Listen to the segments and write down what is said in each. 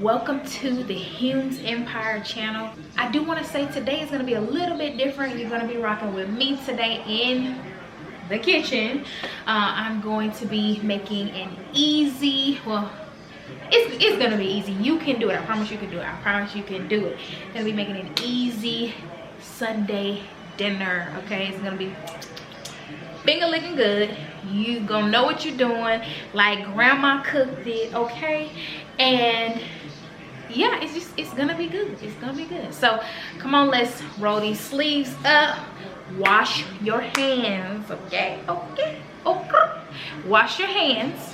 Welcome to the Hume's Empire channel. I do want to say today is going to be a little bit different. You're going to be rocking with me today in the kitchen. I'm going to be making an easy, well, it's going to be easy. You can do it. I promise you can do it. I promise you can do it. I'm going to be making an easy Sunday dinner, okay? It's going to be finger licking good. You gonna know what you're doing like grandma cooked it, okay? And yeah, it's gonna be good. It's gonna be good. So come on, let's roll these sleeves up. Wash your hands, okay? Okay. Wash your hands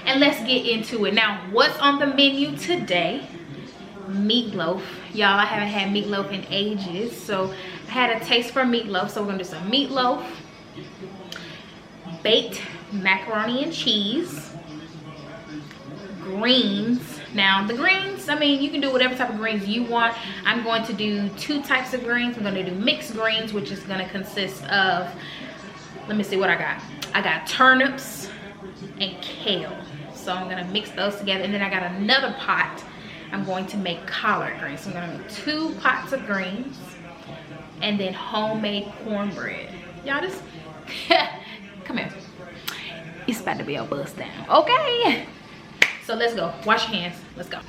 and let's get into it. Now, what's on the menu today? Meatloaf. Y'all, I haven't had meatloaf in ages, so I had a taste for meatloaf. So we're gonna do some meatloaf, baked macaroni and cheese, greens. Now the greens, I mean, you can do whatever type of greens you want. I'm going to do two types of greens. I'm going to do mixed greens, which is going to consist of, let me see what I got. I got turnips and kale. So I'm going to mix those together. And then I got another pot. I'm going to make collard greens. So I'm going to make 2 pots of greens and then homemade cornbread. Y'all just come here. It's about to be a bust down, okay? So let's go. Wash your hands. Let's go.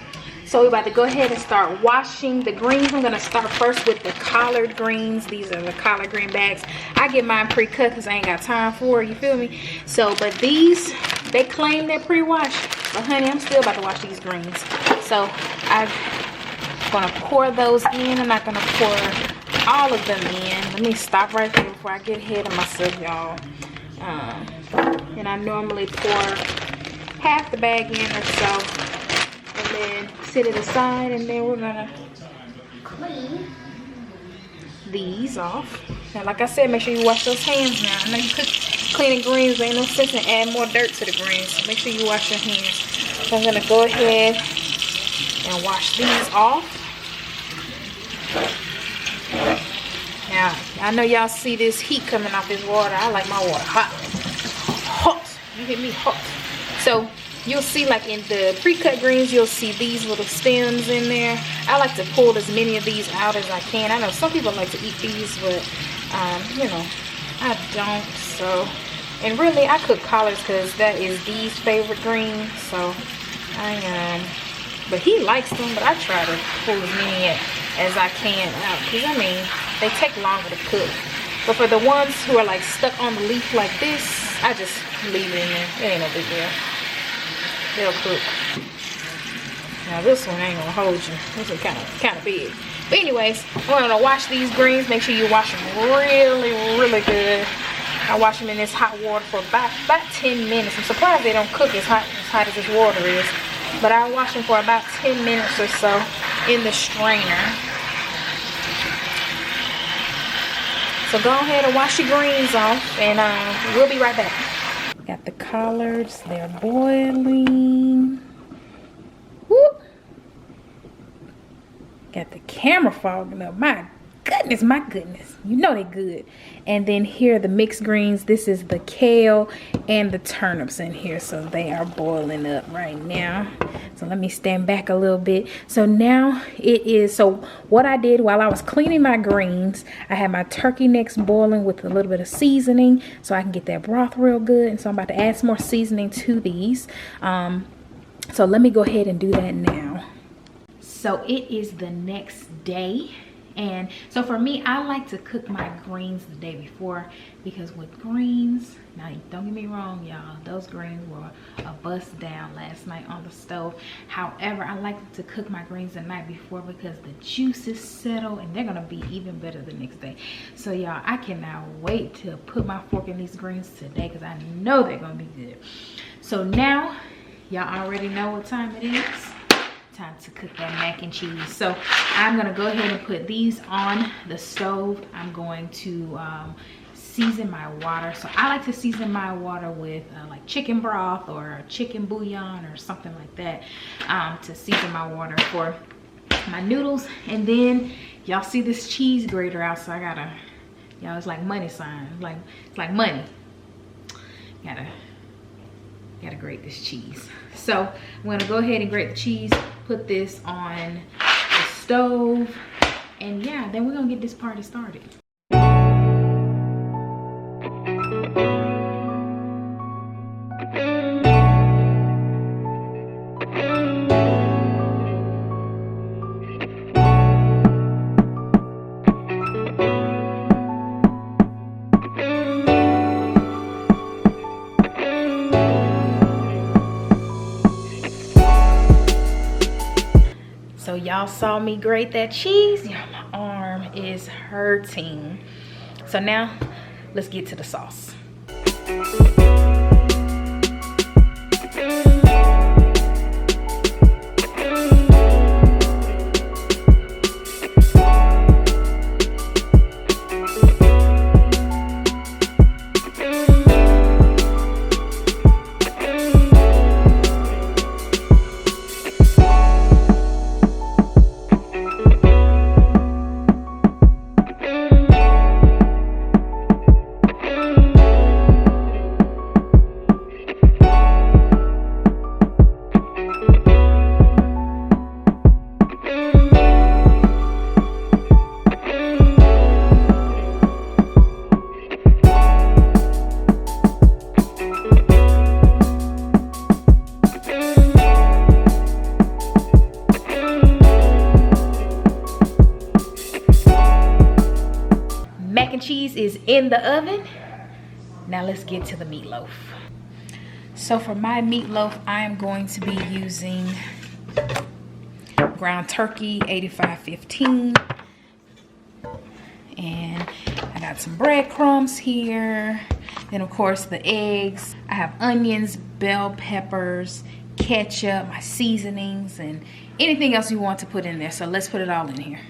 So we're about to go ahead and start washing the greens. I'm gonna start first with the collard greens. These are the collard green bags. I get mine pre-cut because I ain't got time for it, you feel me? So, but these, they claim they're pre-washed. But honey, I'm still about to wash these greens. So I'm gonna pour those in. I'm not gonna pour all of them in. Let me stop right there before I get ahead of myself, y'all. And I normally pour half the bag in or so and then set it aside, and then we're gonna clean these off. Now, like I said, make sure you wash those hands. Now, I know you cook cleaning greens, there ain't no sense in adding more dirt to the greens, so make sure you wash your hands. So I'm gonna go ahead and wash these off. Now, I know y'all see this heat coming off this water. I like my water hot. Hot. You hear me? Hot. So you'll see, like in the pre-cut greens, you'll see these little stems in there. I like to pull as many of these out as I can. I know some people like to eat these, but you know, I don't. So, and really I cook collards because that is Dee's favorite green. So but he likes them, but I try to pull as many as I can out, because I mean, they take longer to cook. But for the ones who are like stuck on the leaf like this, I just leave it in there. It ain't no big deal. They'll cook. Now this one ain't gonna hold you. This one kind of big. But anyways, we're gonna wash these greens. Make sure you wash them really good. I wash them in this hot water for about 10 minutes. I'm surprised they don't cook as hot as this water is. But I wash them for about 10 minutes or so in the strainer. So go ahead and wash your greens off, and we'll be right back. Got the collards, they're boiling. Whoop. Got the camera fogging up. My goodness. You know they're good. And then here are the mixed greens. This is the kale and the turnips in here. So they are boiling up right now. So let me stand back a little bit. So now it is, so what I did while I was cleaning my greens, I had my turkey necks boiling with a little bit of seasoning so I can get that broth real good. And so I'm about to add some more seasoning to these. So let me go ahead and do that now. So it is the next day. And so for me, I like to cook my greens the day before, because with greens, now don't get me wrong, y'all, those greens were a bust down last night on the stove. However, I like to cook my greens the night before because the juices settle and they're gonna be even better the next day. So y'all, I cannot wait to put my fork in these greens today because I know they're gonna be good. So now, y'all already know what time it is. Time to cook that mac and cheese. So I'm gonna go ahead and put these on the stove. I'm going to season my water. So I like to season my water with like chicken broth or chicken bouillon or something like that, to season my water for my noodles. And then y'all see this cheese grater out, so I gotta, y'all, it's like money sign, it's like money. Gotta Gotta grate this cheese. So I'm gonna go ahead and grate the cheese, put this on the stove, and yeah, then we're gonna get this party started. So y'all saw me grate that cheese. Yeah, my arm is hurting. So now let's get to the sauce. Mac and cheese is in the oven. Now let's get to the meatloaf. So for my meatloaf, I am going to be using ground turkey 8515. And I got some breadcrumbs here. Then of course the eggs. I have onions, bell peppers, ketchup, my seasonings, and anything else you want to put in there. So let's put it all in here.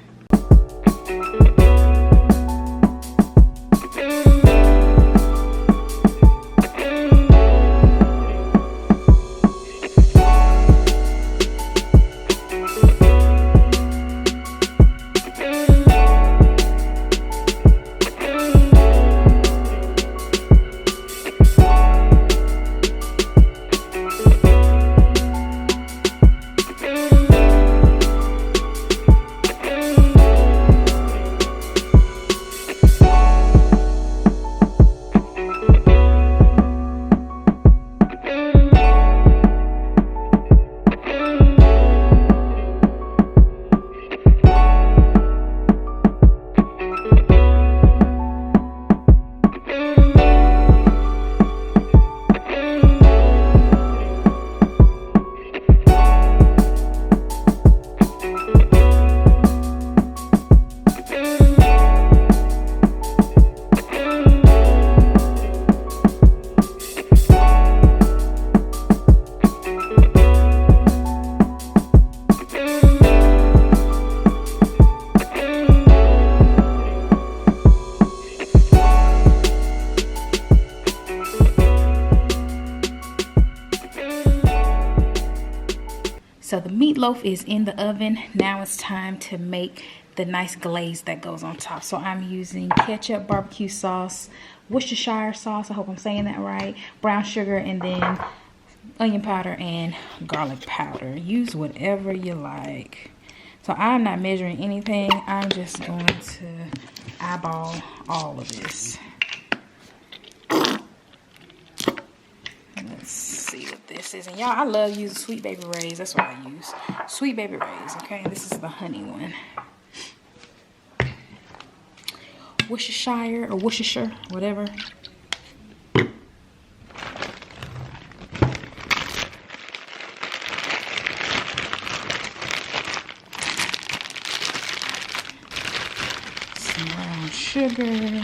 So the meatloaf is in the oven. Now it's time to make the nice glaze that goes on top. So I'm using ketchup, barbecue sauce, Worcestershire sauce, I hope I'm saying that right, brown sugar, and then onion powder and garlic powder. Use whatever you like. So I'm not measuring anything. I'm just going to eyeball all of this. Let's see what this is. And y'all, I love using Sweet Baby Ray's. That's what I use. Sweet Baby Ray's, okay? This is the honey one. Worcestershire or Worcestershire, whatever. Some brown sugar.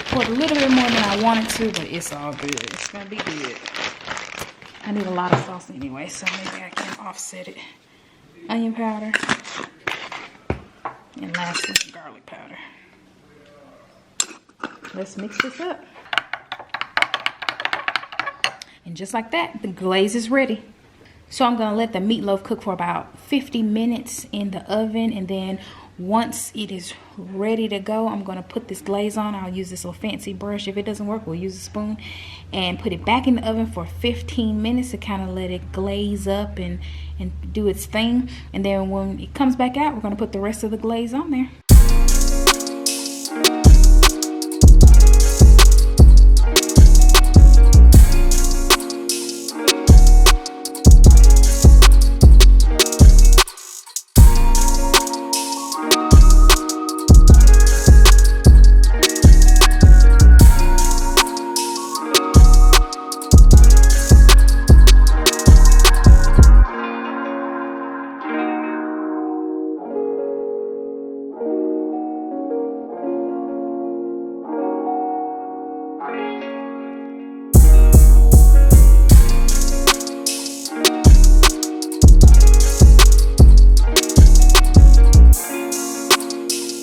Poured a little bit more than I wanted to, but it's all good. It's gonna be good. I need a lot of sauce anyway, so maybe I can offset it. Onion powder. And lastly, garlic powder. Let's mix this up. And just like that, the glaze is ready. So I'm gonna let the meatloaf cook for about 50 minutes in the oven, and then once it is ready to go, I'm gonna put this glaze on. I'll use this little fancy brush. If it doesn't work, we'll use a spoon, and put it back in the oven for 15 minutes to kind of let it glaze up and do its thing. And then when it comes back out, we're gonna put the rest of the glaze on there.